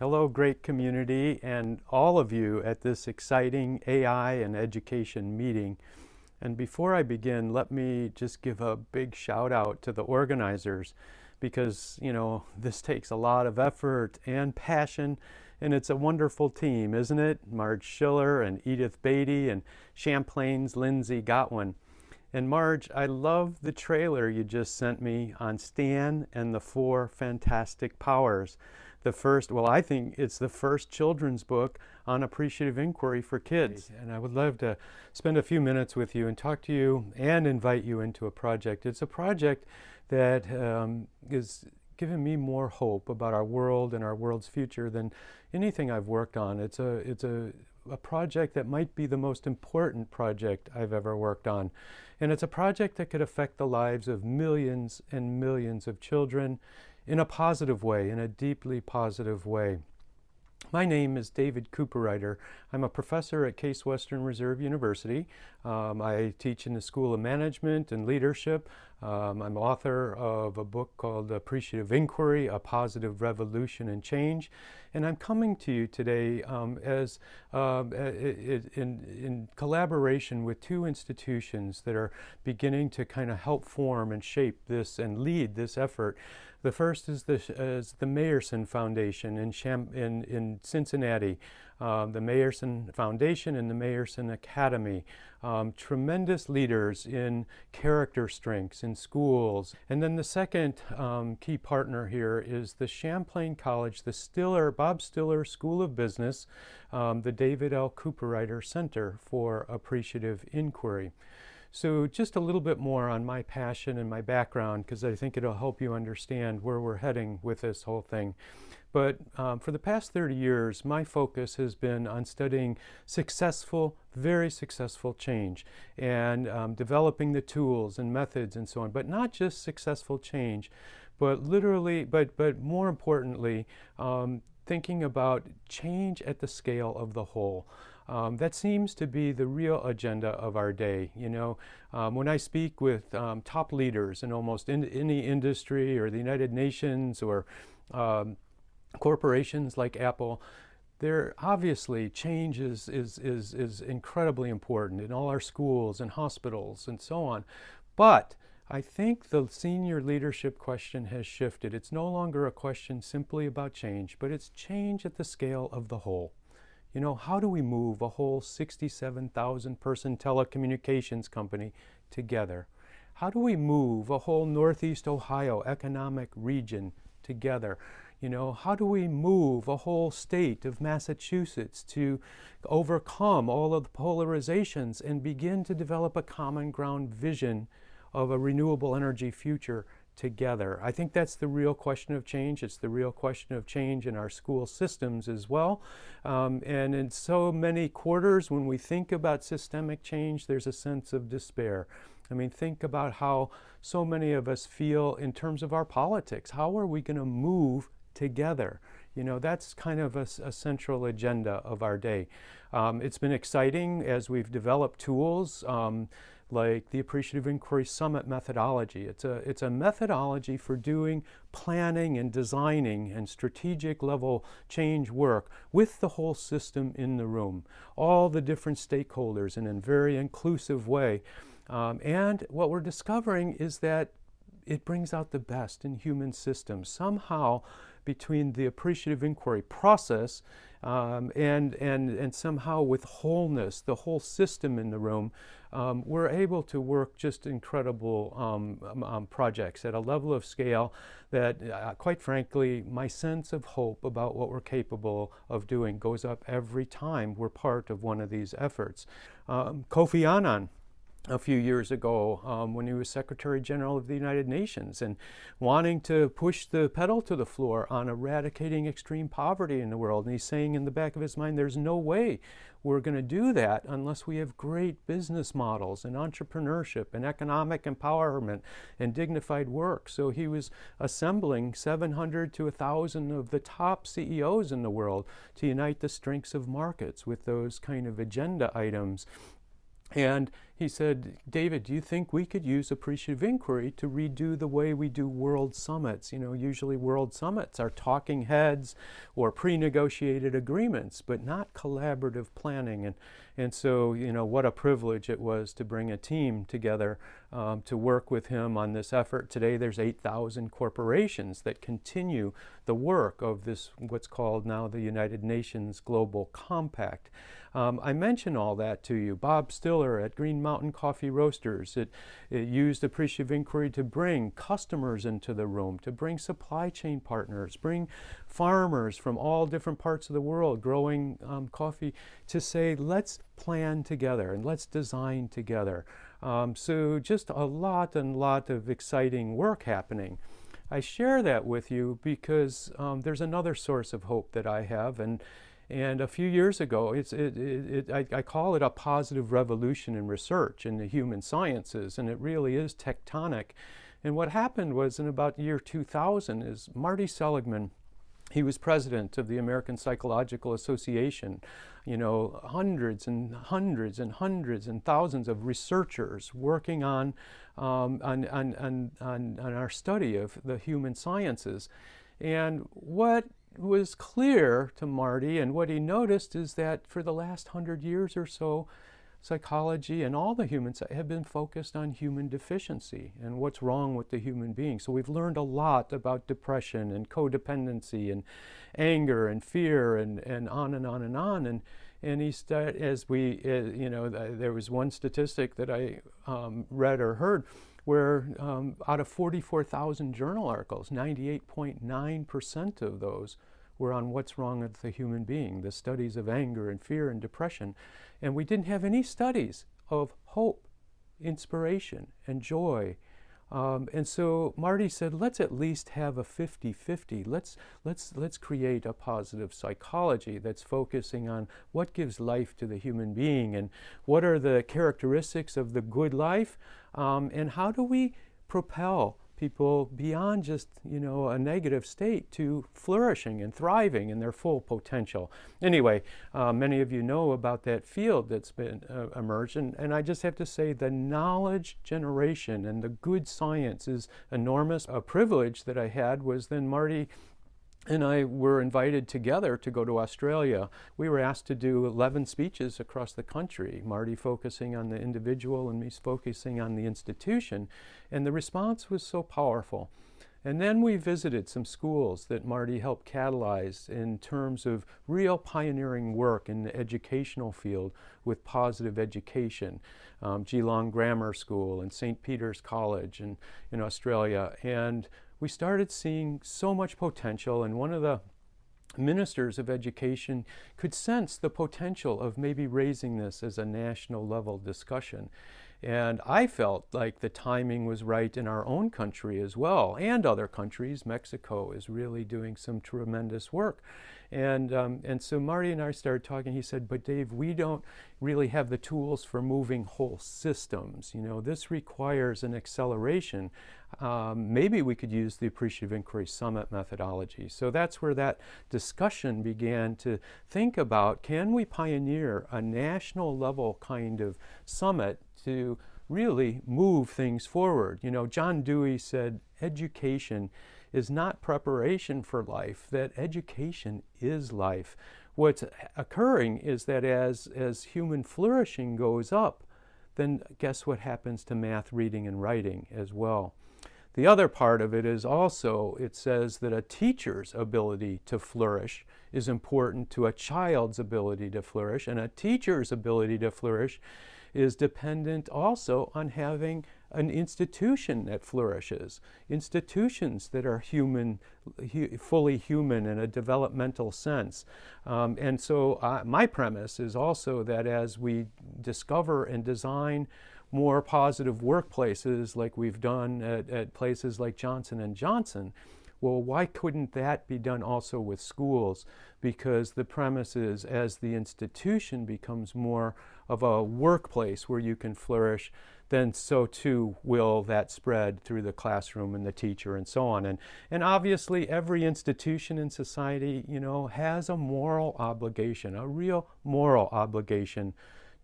Hello, great community, and all of you at this exciting AI and education meeting. And before I begin, let me just give a big shout out to the organizers because, this takes a lot of effort and passion, and it's a wonderful team, isn't it? Marge Schiller and Edith Beatty and Champlain's Lindsay Gotwin. And Marge, I love the trailer you just sent me on Stan and the Four Fantastic Powers. I think it's the first children's book on appreciative inquiry for kids. And I would love to spend a few minutes with you and talk to you and invite you into a project. It's a project that is giving me more hope about our world and our world's future than anything I've worked on. It's a project that might be the most important project I've ever worked on. And it's a project that could affect the lives of millions and millions of children in a positive way, in a deeply positive way. My name is David Cooperrider. I'm a professor at Case Western Reserve University. I teach in the School of Management and Leadership. I'm author of a book called Appreciative Inquiry, A Positive Revolution and Change. And I'm coming to you today in collaboration with two institutions that are beginning to kind of help form and shape this and lead this effort. The first is the Meyerson Foundation in Cincinnati, the Meyerson Foundation and the Meyerson Academy. Tremendous leaders in character strengths in schools. And then the second key partner here is the Champlain College, the Bob Stiller School of Business, the David L. Cooperrider Center for Appreciative Inquiry. So just a little bit more on my passion and my background, because I think it'll help you understand where we're heading with this whole thing. But for the past 30 years, my focus has been on studying successful, very successful change and developing the tools and methods and so on. But not just successful change, but literally, but more importantly, thinking about change at the scale of the whole. That seems to be the real agenda of our day. When I speak with top leaders in almost any industry or the United Nations or corporations like Apple, there obviously change is incredibly important in all our schools and hospitals and so on. But I think the senior leadership question has shifted. It's no longer a question simply about change, but it's change at the scale of the whole. How do we move a whole 67,000 person telecommunications company together? How do we move a whole Northeast Ohio economic region together? How do we move a whole state of Massachusetts to overcome all of the polarizations and begin to develop a common ground vision of a renewable energy future together? I think that's the real question of change. It's the real question of change in our school systems as well. And in so many quarters, when we think about systemic change, there's a sense of despair. Think about how so many of us feel in terms of our politics. How are we going to move together? That's kind of a central agenda of our day. It's been exciting as we've developed tools like the Appreciative Inquiry Summit methodology. It's a methodology for doing planning and designing and strategic level change work with the whole system in the room, all the different stakeholders in a very inclusive way. And what we're discovering is that it brings out the best in human systems. Somehow, between the appreciative inquiry process and somehow with wholeness, the whole system in the room, we're able to work just incredible projects at a level of scale that, quite frankly, my sense of hope about what we're capable of doing goes up every time we're part of one of these efforts. Kofi Annan, a few years ago when he was Secretary General of the United Nations and wanting to push the pedal to the floor on eradicating extreme poverty in the world. And he's saying in the back of his mind, there's no way we're going to do that unless we have great business models and entrepreneurship and economic empowerment and dignified work. So he was assembling 700 to 1,000 of the top CEOs in the world to unite the strengths of markets with those kind of agenda items. And he said, David, do you think we could use appreciative inquiry to redo the way we do world summits? Usually world summits are talking heads or pre-negotiated agreements, but not collaborative planning. And so, what a privilege it was to bring a team together to work with him on this effort. Today, there's 8,000 corporations that continue the work of this, what's called now the United Nations Global Compact. I mention all that to you. Bob Stiller at Green Mountain Coffee Roasters, it used appreciative inquiry to bring customers into the room, to bring supply chain partners, bring farmers from all different parts of the world growing coffee to say, let's plan together and let's design together. So just a lot of exciting work happening. I share that with you because there's another source of hope that I have, and a few years ago, I call it a positive revolution in research in the human sciences, and it really is tectonic. And what happened was in about year 2000 is Marty Seligman, he was president of the American Psychological Association, hundreds and hundreds and hundreds and thousands of researchers working on our study of the human sciences. And what was clear to Marty and what he noticed is that for the last 100 years or so, psychology and all the humans have been focused on human deficiency and what's wrong with the human being. So we've learned a lot about depression and codependency and anger and fear and on and on and on. And he started, there was one statistic that I read or heard where out of 44,000 journal articles, 98.9% of those were on what's wrong with the human being, the studies of anger and fear and depression. And we didn't have any studies of hope, inspiration, and joy. And so Marty said, let's at least have a 50-50. Let's create a positive psychology that's focusing on what gives life to the human being and what are the characteristics of the good life, and how do we propel people beyond just a negative state to flourishing and thriving in their full potential. Anyway, many of you know about that field that's been emerged, and I just have to say the knowledge generation and the good science is enormous. A privilege that I had was then Marty and I were invited together to go to Australia. We were asked to do 11 speeches across the country, Marty focusing on the individual and me focusing on the institution, and the response was so powerful. And then we visited some schools that Marty helped catalyze in terms of real pioneering work in the educational field with positive education, Geelong Grammar School and St. Peter's College in Australia. And we started seeing so much potential, and one of the ministers of education could sense the potential of maybe raising this as a national level discussion. And I felt like the timing was right in our own country as well, and other countries. Mexico is really doing some tremendous work. And so Marty and I started talking. He said, but Dave, we don't really have the tools for moving whole systems. This requires an acceleration. Maybe we could use the Appreciative Inquiry Summit methodology. So that's where that discussion began to think about, can we pioneer a national level kind of summit to really move things forward? John Dewey said, education is not preparation for life, that education is life. What's occurring is that as human flourishing goes up, then guess what happens to math, reading, and writing as well. The other part of it is also, it says that a teacher's ability to flourish is important to a child's ability to flourish, and a teacher's ability to flourish is dependent also on having an institution that flourishes, institutions that are fully human in a developmental sense. And so my premise is also that as we discover and design more positive workplaces like we've done at places like Johnson & Johnson, well, why couldn't that be done also with schools? Because the premise is as the institution becomes more of a workplace where you can flourish, then so too will that spread through the classroom and the teacher and so on. And obviously every institution in society, has a moral obligation, a real moral obligation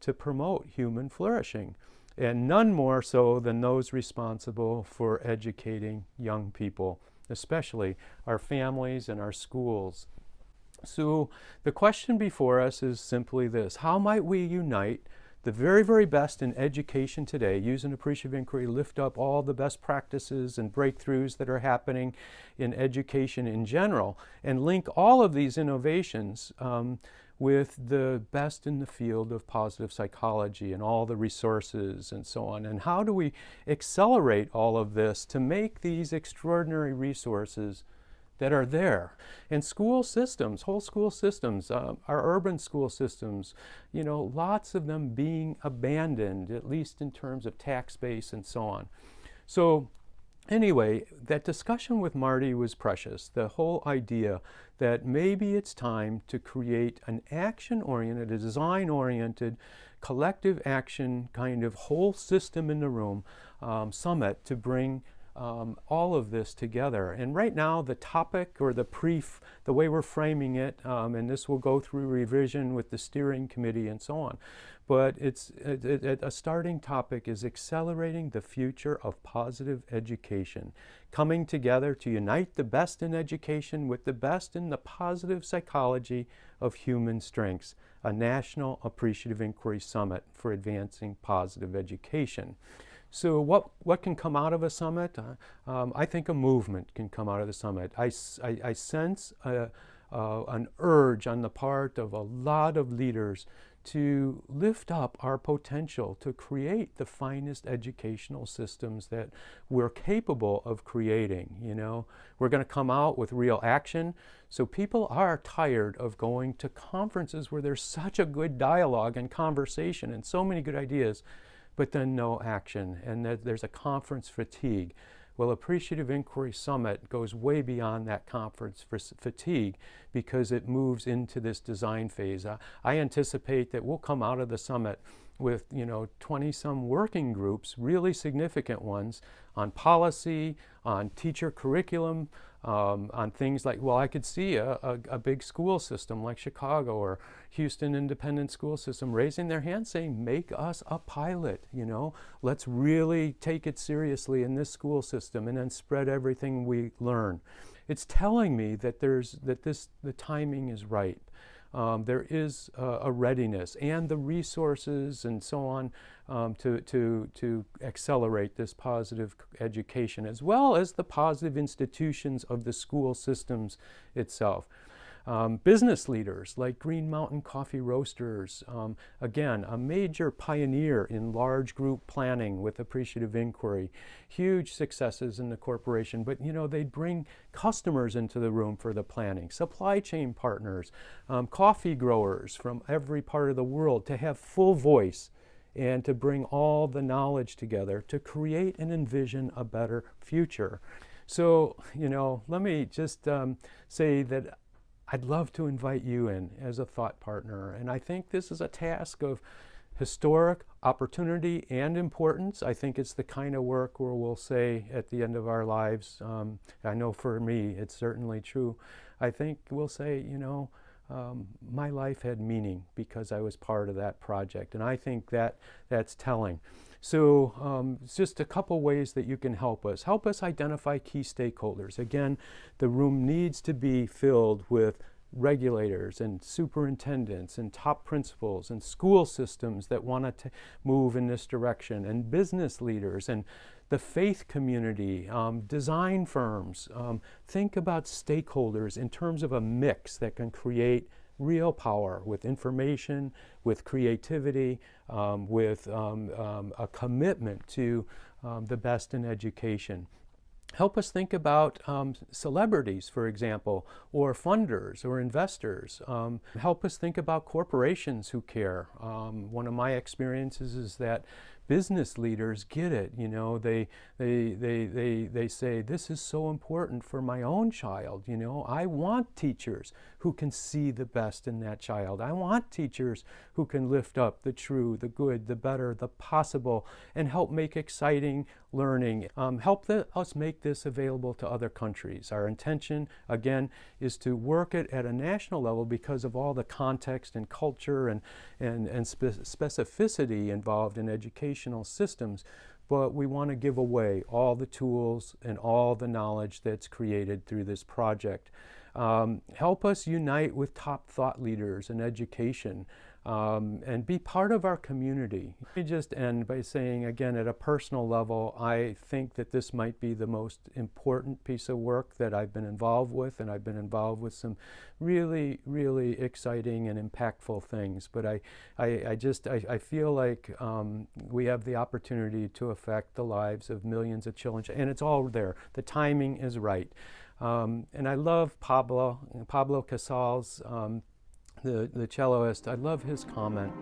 to promote human flourishing. and none more so than those responsible for educating young people, especially our families and our schools. So the question before us is simply this: how might we unite the very, very best in education today, use an appreciative inquiry, lift up all the best practices and breakthroughs that are happening in education in general, and link all of these innovations with the best in the field of positive psychology and all the resources and so on? And how do we accelerate all of this to make these extraordinary resources that are there? And school systems, whole school systems, our urban school systems, you know, lots of them being abandoned, at least in terms of tax base and so on. So anyway, that discussion with Marty was precious. The whole idea that maybe it's time to create an action-oriented, a design-oriented, collective action kind of whole system in the room summit to bring all of this together. And right now, the topic, or the way we're framing it, and this will go through revision with the steering committee and so on, but a starting topic is accelerating the future of positive education, coming together to unite the best in education with the best in the positive psychology of human strengths, a National Appreciative Inquiry Summit for advancing positive education. So what can come out of a summit? I think a movement can come out of the summit. I sense an urge on the part of a lot of leaders to lift up our potential to create the finest educational systems that we're capable of creating. You know, we're going to come out with real action. So people are tired of going to conferences where there's such a good dialogue and conversation and so many good ideas, but then no action, and there's a conference fatigue. Well, Appreciative Inquiry Summit goes way beyond that conference fatigue because it moves into this design phase. I anticipate that we'll come out of the summit with, you know, 20-some working groups, really significant ones, on policy, on teacher curriculum, on things like, well, I could see a big school system like Chicago or Houston Independent School System raising their hand saying, make us a pilot, you know, let's really take it seriously in this school system and then spread everything we learn. It's telling me that the timing is right. There is a readiness and the resources and so on to accelerate this positive education, as well as the positive institutions of the school systems itself. Business leaders like Green Mountain Coffee Roasters, again, a major pioneer in large group planning with appreciative inquiry, huge successes in the corporation, but you know, they'd bring customers into the room for the planning, supply chain partners, coffee growers from every part of the world to have full voice and to bring all the knowledge together to create and envision a better future. So, you know, let me just say that I'd love to invite you in as a thought partner. And I think this is a task of historic opportunity and importance. I think it's the kind of work where we'll say at the end of our lives, I know for me it's certainly true, I think we'll say, you know, my life had meaning because I was part of that project. And I think that's telling. So it's just a couple ways that you can help us. Help us identify key stakeholders. Again, the room needs to be filled with regulators and superintendents and top principals and school systems that want to move in this direction, and business leaders and the faith community, design firms. Think about stakeholders in terms of a mix that can create real power with information, with creativity, with a commitment to the best in education. Help us think about celebrities, for example, or funders or investors. Help us think about corporations who care. One of my experiences is that business leaders get it. You know, they say, this is so important for my own child. You know, I want teachers who can see the best in that child. I want teachers who can lift up the true, the good, the better, the possible, and help make exciting learning. Help us make this available to other countries. Our intention, again, is to work it at a national level because of all the context and culture and specificity involved in education. educational systems, but we want to give away all the tools and all the knowledge that's created through this project. Help us unite with top thought leaders in education, and be part of our community. Let me just end by saying, again, at a personal level, I think that this might be the most important piece of work that I've been involved with, and I've been involved with some really, really exciting and impactful things. But I feel like we have the opportunity to affect the lives of millions of children, and it's all there. The timing is right. And I love Pablo Casal's, the celloist. I love his comment.